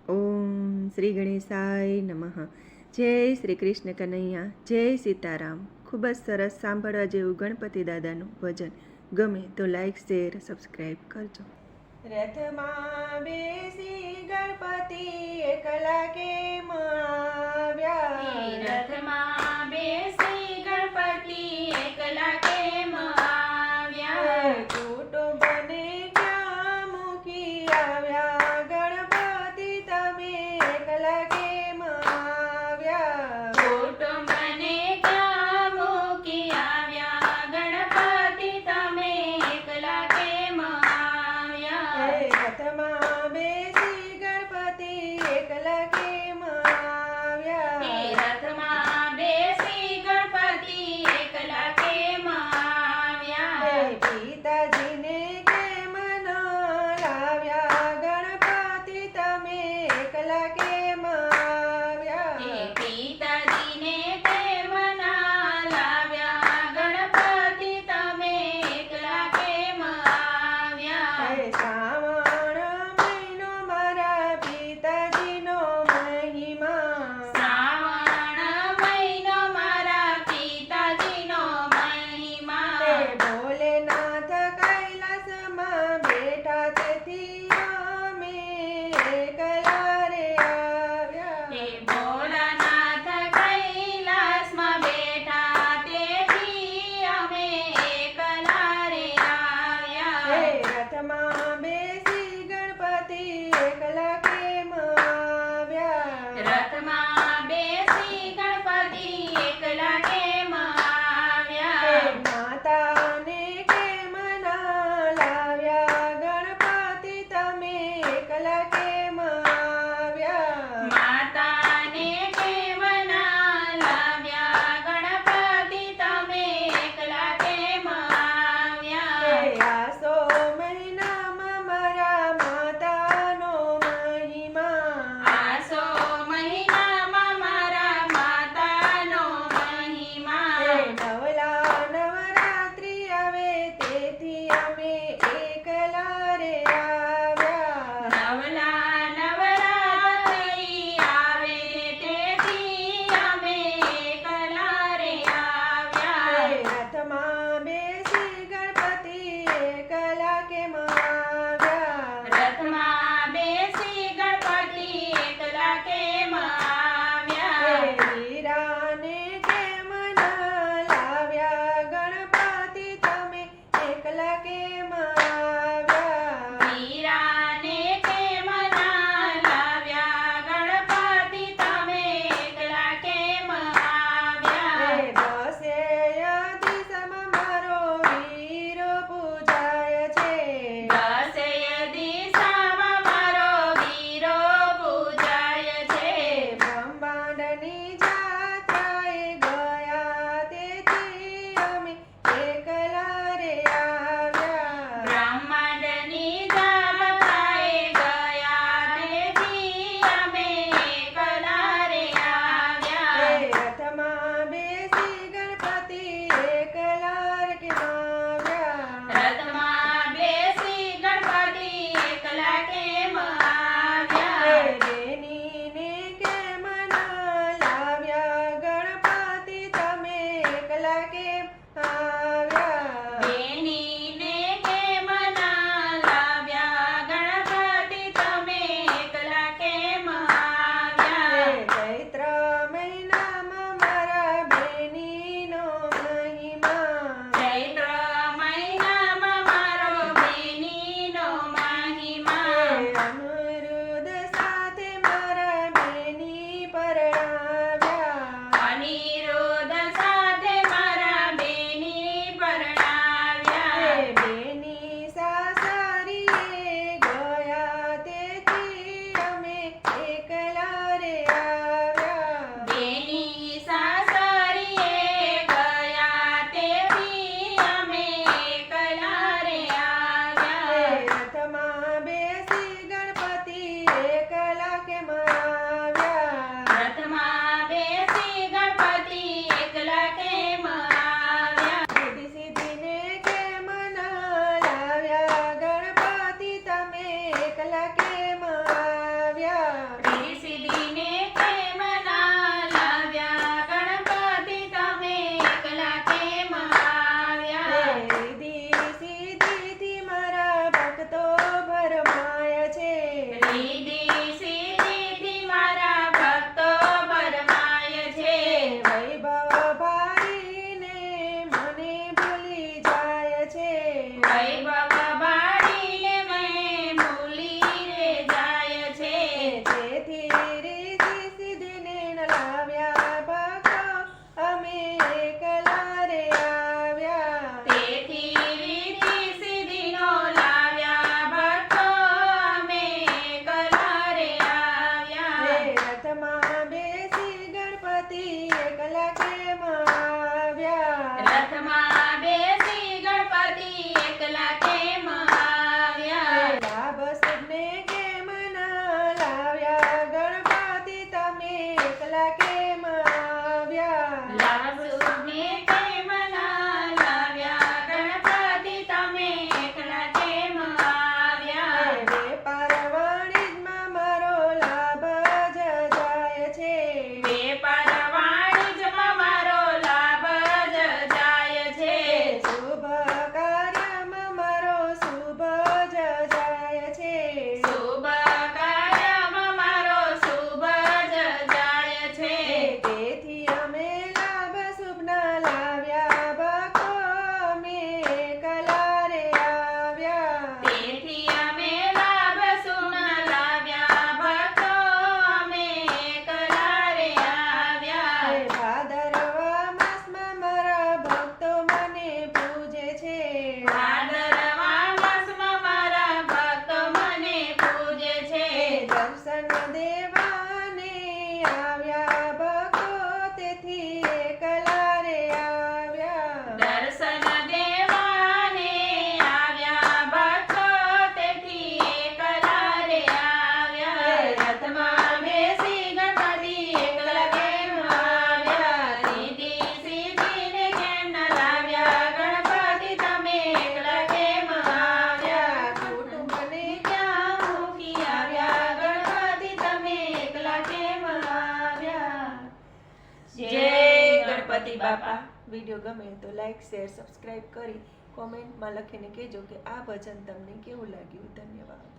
ઓમ શ્રી ગણેશાય નમઃ. જય શ્રી કૃષ્ણ કનૈયા, જય સીતારામ. ખૂબ જ સરસ સાંભળવા જેવું ગણપતિ દાદાનું ભજન. ગમે તો લાઈક, શેર, સબસ્ક્રાઈબ કરજો. રથમાં બેસી ગણપતિ એકલા કેમ આવ્યા? રથમાં બેસી ગણપતિ એકલા કેમ આવ્યા? કુટુંબને ક્યાં મૂકી આવ્યા? ગણપતિ તમે એકલા કેમ આવ્યા? કુટુંબને ક્યાં મૂકી આવ્યા? ગણપતિ તમે એકલા કેમ આવ્યા? રથમાં બેસી ગણપતિ એકલા કેમ આવ્યા? રથમાં બેસી ગણપતિ એકલા કેમ આવ્યા? પિતાજીને કેમ ન લાવ્યા? ગણપતિ તમે એકલા કેમ આવ્યા? પિતાજીને કેમ ના લાવ્યા? ગણપતિ તમે એકલા કેમ આવ્યા? શ્રાવણ મહિનો મારા પિતાજીનો મહિમા. શ્રાવણ મહિનો મારા પિતાજીનો મહિમા. ભોલેનાથ કૈલાસમાં બેઠા તેથી અમે એકલા રે આવ્યા. ભોળાનાથ કૈલાસમાં બેઠા તેથી અમે એકલા રે આવ્યા. રથમાં બેસી ગણપતિ એકલા કેમ આવ્યા? રથમાં બેસી ગણપતિ એકલા કેમ આવ્યા? માતાને કેમ ના લાવ્યા? ગણપતિ તમે એકલા કેમ આવ્યા? માતાને કેમ ના લાવ્યા? ગણપતિ તમે એકલા કેમ આવ્યા? આસો મહિનામાં મારા માતાનો મહિમા. આસો મહિનામાં મારા માતાનો મહિમા. નવલા નવરાત્રિ આવે તેથી અમે એકલા રે આવ્યા. નવલા નવરાત્રિ આવે તેથી અમે એકલા રે આવ્યા. રથમાં બેસી ગણપતિ એકલા કેમ આવ્યા? રથમાં બેસી ગણપતિ એકલા કેમ આવ્યા? વીરાને કેમ ના લાવ્યા? ગણપતિ તમે એકલા કેમ આવ્યા? વીરાને કેમ ના લાવ્યા? ગણપતિ તમે એકલા કેમ આવ્યા? દસેય દિશામાં મારો વીરો પૂજાય છે. દસેય દિશામાં મારો વીરો પૂજાય છે. બ્રહ્માંડની જાત્રાએ ગયા તેથી અમે એકલા રે આવ્યા. બ્રહ્માંડની વૈભવ બાળીને મેં ભૂલી રે જાય છે જેથી રીતિ સિદ્ધિને ન લાવ્યા ભક્તો અમે એકલા રે આવ્યા તેથી રીતિ સિદ્ધિનો લાવ્યા ભક્તો અમે એકલા રે આવ્યા રથમાં બેસી ગણપતિ એકલા કેમ આવ્યા રથમાં બેસી ગણપતિ એકલા કેમ આવ્યા લાભ સુખને કેમ ના લાવ્યા ગણપતિ તમે એકલા કેમ આવ્યા લાસુને કેમ ના લાવ્યા ગણપતિ તમે એકલા કેમ આવ્યા વેપાર વાણિજ્યમાં મારો લાભ જ જાય છે વેપાર વાણિજ્યમાં મારો લાભ જ જાય છે શુભ કાર્યમાં મારો શુભ જ જાય છે શુભ કાર્યમાં મારો શુભ જ જાય છે તેથી અમે લાભ શુભના લાવ્યા ભક્તો અમે એકલા રે આવ્યા તેથી અમે લાભ સુના લાવ્યા ભક્તો અમે એકલા રે આવ્યા ભાદરવા માસમાં મારા ભક્તો મને પૂજે છે ભાદરવા માસમાં મારા ભક્તો મને પૂજે છે દર્શન દેવાને આવ્યા ભક્તો તેથી એકલા રે આવ્યા દર્શન દેવાને આવ્યા ભક્તો તેથી એકલા રે આવ્યા રથમાં બેસી ગણપતિ એકલા કેમ આવ્યા રીતિ સિદ્ધિને કેમ ન લાવ્યા ગણપતિ તમે એકલા કેમ આવ્યા કુટુંબને ક્યાં મૂકી આવ્યા ગણપતિ તમે એકલા કેમ આવ્યા જય ગણપતિ બાપા વિડીયો ગમે તો લાઈક શેર સબસ્ક્રાઇબ કરી કોમેન્ટમાં લખીને કહેજો કે આ ભજન તમને કેવું લાગ્યું ધન્યવાદ